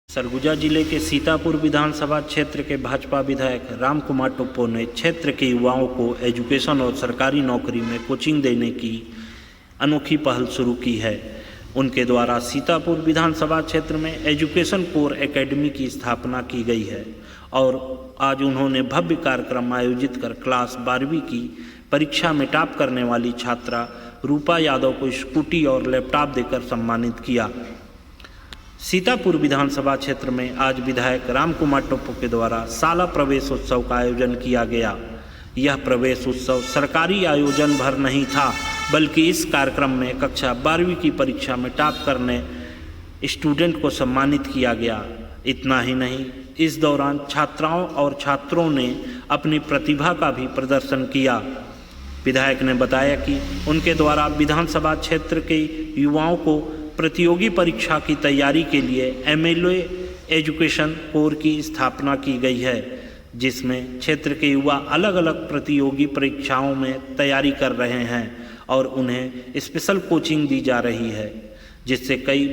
सरगुजा जिले के सीतापुर विधानसभा क्षेत्र के भाजपा विधायक राम कुमार टोप्पो ने क्षेत्र के युवाओं को एजुकेशन और सरकारी नौकरी में कोचिंग देने की अनोखी पहल शुरू की है। उनके द्वारा सीतापुर विधानसभा क्षेत्र में एजुकेशन कोर एकेडमी की स्थापना की गई है और आज उन्होंने भव्य कार्यक्रम आयोजित कर क्लास 12वीं की परीक्षा में टॉप करने वाली छात्रा रूपा यादव को स्कूटी और लैपटॉप देकर सम्मानित किया। सीतापुर विधानसभा क्षेत्र में आज विधायक राम कुमार टोप्पो के द्वारा शाला प्रवेश उत्सव का आयोजन किया गया। यह प्रवेश उत्सव सरकारी आयोजन भर नहीं था, बल्कि इस कार्यक्रम में कक्षा 12वीं की परीक्षा में टॉप करने स्टूडेंट को सम्मानित किया गया। इतना ही नहीं, इस दौरान छात्राओं और छात्रों ने अपनी प्रतिभा का भी प्रदर्शन किया। विधायक ने बताया कि उनके द्वारा विधानसभा क्षेत्र के युवाओं को प्रतियोगी परीक्षा की तैयारी के लिए एमएलए एजुकेशन कोर की स्थापना की गई है, जिसमें क्षेत्र के युवा अलग अलग प्रतियोगी परीक्षाओं में तैयारी कर रहे हैं और उन्हें स्पेशल कोचिंग दी जा रही है, जिससे कई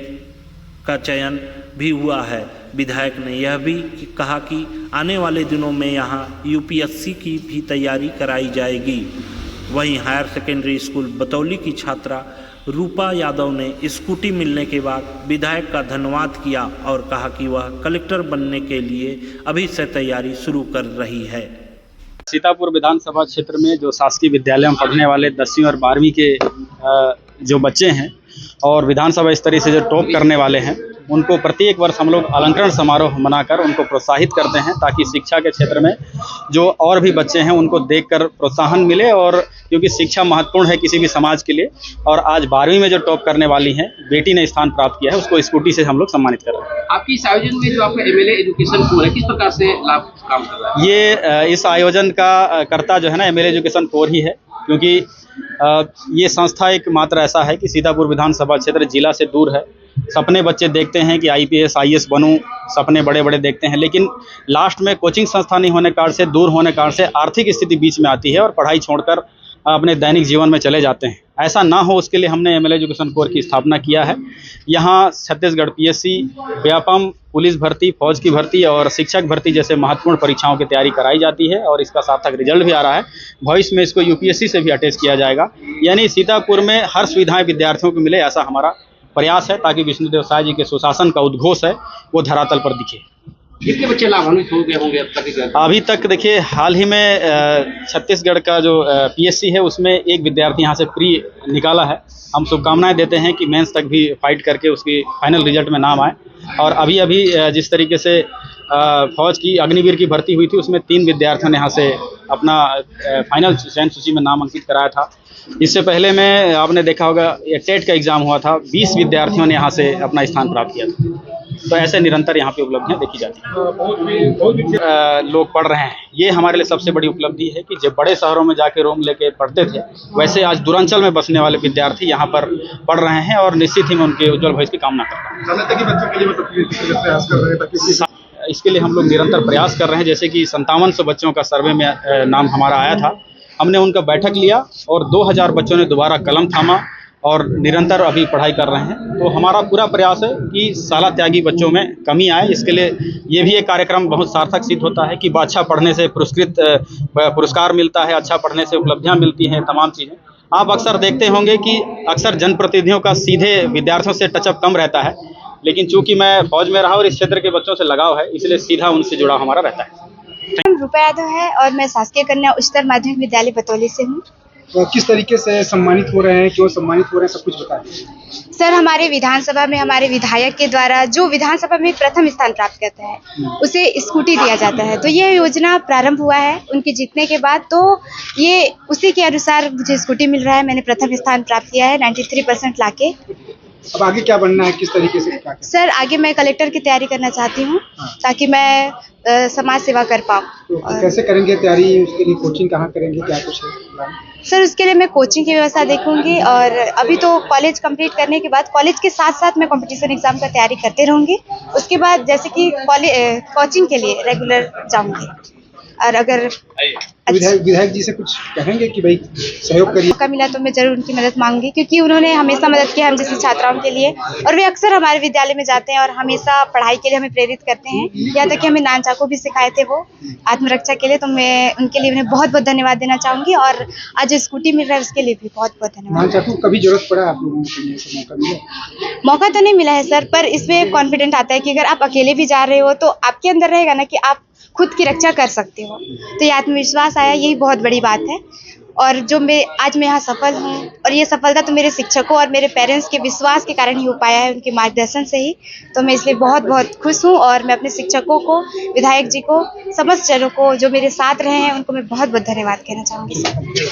का चयन भी हुआ है। विधायक ने यह भी कहा कि आने वाले दिनों में यहां यूपीएससी की भी तैयारी कराई जाएगी। वहीं हायर सेकेंडरी स्कूल बतौली की छात्रा रूपा यादव ने स्कूटी मिलने के बाद विधायक का धन्यवाद किया और कहा कि वह कलेक्टर बनने के लिए अभी से तैयारी शुरू कर रही है। सीतापुर विधानसभा क्षेत्र में जो शासकीय विद्यालय में पढ़ने वाले 10वीं और 12वीं के जो बच्चे हैं और विधानसभा स्तरीय से जो टॉप करने वाले हैं, उनको प्रत्येक वर्ष हम लोग अलंकरण समारोह मनाकर उनको प्रोत्साहित करते हैं, ताकि शिक्षा के क्षेत्र में जो और भी बच्चे हैं उनको देखकर प्रोत्साहन मिले। और क्योंकि शिक्षा महत्वपूर्ण है किसी भी समाज के लिए, और आज 12वीं में जो टॉप करने वाली हैं बेटी ने स्थान प्राप्त किया है, उसको स्कूटी से हम लोग सम्मानित कर रहे हैं। आपकी इस आयोजन में जो आपका एमएलए एजुकेशन कोर है, किस प्रकार से लाभ काम कर रहा है? ये इस आयोजन का कर्ता जो है ना एमएलए एजुकेशन कोर ही है, क्योंकि ये संस्था एक मात्र ऐसा है कि सीतापुर विधानसभा क्षेत्र जिला से दूर है। सपने बच्चे देखते हैं कि आईपीएस आईएएस बनूं, सपने बड़े बड़े देखते हैं, लेकिन लास्ट में कोचिंग संस्था नहीं होने कारण से, दूर होने कारण से आर्थिक स्थिति बीच में आती है और पढ़ाई छोड़कर अपने दैनिक जीवन में चले जाते हैं। ऐसा ना हो उसके लिए हमने एमएलए एजुकेशन कोर की स्थापना किया है। यहाँ छत्तीसगढ़ पीएससी, व्यापम, पुलिस भर्ती, फौज की भर्ती और शिक्षक भर्ती जैसे महत्वपूर्ण परीक्षाओं की तैयारी कराई जाती है और इसका सार्थक रिजल्ट भी आ रहा है। भविष्य में इसको यूपीएससी से भी अटैच किया जाएगा। यानी सीतापुर में हर सुविधाएं विद्यार्थियों को मिले, ऐसा हमारा प्रयास है, ताकि विष्णुदेव साय जी के सुशासन का उद्घोष है वो धरातल पर दिखे। कितने बच्चे लाभान्वित हो गए होंगे अब तक? अभी तक देखिए, हाल ही में छत्तीसगढ़ का जो पीएससी है उसमें एक विद्यार्थी यहाँ से प्री निकाला है। हम शुभकामनाएं देते हैं कि मेंस तक भी फाइट करके उसकी फाइनल रिजल्ट में नाम आए। और अभी जिस तरीके से फौज की अग्निवीर की भर्ती हुई थी, उसमें 3 विद्यार्थियों ने यहाँ से अपना फाइनल चयन सूची में नाम अंकित कराया था। इससे पहले में आपने देखा होगा टेट का एग्जाम हुआ था, 20 विद्यार्थियों ने यहाँ से अपना स्थान प्राप्त किया था। तो ऐसे निरंतर यहाँ पे उपलब्धियाँ देखी जाती हैं। लोग पढ़ रहे हैं, ये हमारे लिए सबसे बड़ी उपलब्धि है कि जब बड़े शहरों में जाके रूम लेके पढ़ते थे, वैसे आज दूरांचल में बसने वाले विद्यार्थी यहाँ पर पढ़ रहे हैं और निश्चित ही मैं उनके उज्जवल भविष्य की कामना करता हूँ। इसके लिए हम लोग निरंतर प्रयास कर रहे हैं। जैसे कि 5700 बच्चों का सर्वे में नाम हमारा आया था, हमने उनका बैठक लिया और 2000 बच्चों ने दोबारा कलम थामा और निरंतर अभी पढ़ाई कर रहे हैं। तो हमारा पूरा प्रयास है कि शाला त्यागी बच्चों में कमी आए। इसके लिए ये भी एक कार्यक्रम बहुत सार्थक सिद्ध होता है कि अच्छा पढ़ने से पुरस्कार मिलता है, अच्छा पढ़ने से उपलब्धियां मिलती हैं, तमाम चीज़ें। आप अक्सर देखते होंगे कि अक्सर जनप्रतिनिधियों का सीधे विद्यार्थियों से टचअप कम रहता है, लेकिन चूंकि मैं फौज में रहा और इस क्षेत्र के बच्चों से लगाव है, इसलिए सीधा उनसे जुड़ा हमारा रहता है। रूपा यादव है और मैं शासकीय कन्या उच्चतर माध्यमिक विद्यालय बतौली से हूँ। तो किस तरीके से सम्मानित हो रहे हैं, क्यों सम्मानित हो रहे हैं, सब कुछ बताइए। सर, हमारे विधानसभा में हमारे विधायक के द्वारा जो विधानसभा में प्रथम स्थान प्राप्त करता है उसे स्कूटी दिया जाता है। तो ये योजना प्रारंभ हुआ है उनके जीतने के बाद, तो ये उसी के अनुसार मुझे स्कूटी मिल रहा है। मैंने प्रथम स्थान प्राप्त किया है 93% लाके। अब आगे क्या बनना है, किस तरीके से क्या? सर, आगे मैं कलेक्टर की तैयारी करना चाहती हूँ ताकि मैं समाज सेवा कर पाऊँ। तो कैसे करेंगे तैयारी, उसके लिए कोचिंग कहाँ करेंगे, क्या कुछ है? सर, उसके लिए मैं कोचिंग की व्यवस्था देखूंगी और अभी तो कॉलेज कंप्लीट करने के बाद कॉलेज के साथ साथ मैं कंपटीशन एग्जाम का तैयारी करते रहूंगी। उसके बाद जैसे कि कोचिंग के लिए रेगुलर जाऊंगी। और अगर विधायक जी से कुछ कहेंगे कि भाई सहयोग करिए? मौका मिला तो मैं जरूर उनकी मदद मांगूंगी, क्योंकि उन्होंने हमेशा मदद की हम जैसी छात्राओं के लिए, और वे अक्सर हमारे विद्यालय में जाते हैं और हमेशा पढ़ाई के लिए हमें प्रेरित करते हैं। यहाँ तक कि हमें नान चाकू भी सिखाए थे वो आत्मरक्षा के लिए, तो मैं उनके लिए उन्हें बहुत बहुत धन्यवाद देना चाहूंगी। और आज जो स्कूटी मिल रहा है उसके लिए भी बहुत बहुत धन्यवाद। नान चाकू कभी जरूरत पड़ा आप लोगों को, ऐसा मौका मिला? मौका तो नहीं मिला है सर, पर इसमें कॉन्फिडेंट आता है कि अगर आप अकेले भी जा रहे हो तो आपके अंदर रहेगा ना कि आप खुद की रक्षा कर सकते हो, तो ये आत्मविश्वास आया, यही बहुत बड़ी बात है। और जो आज मैं यहाँ सफल हूँ, और ये सफलता तो मेरे शिक्षकों और मेरे पेरेंट्स के विश्वास के कारण ही हो पाया है, उनके मार्गदर्शन से ही। तो मैं इसलिए बहुत बहुत खुश हूँ, और मैं अपने शिक्षकों को, विधायक जी को, समस्त जनों को जो मेरे साथ रहे हैं उनको मैं बहुत बहुत धन्यवाद कहना चाहूँगी।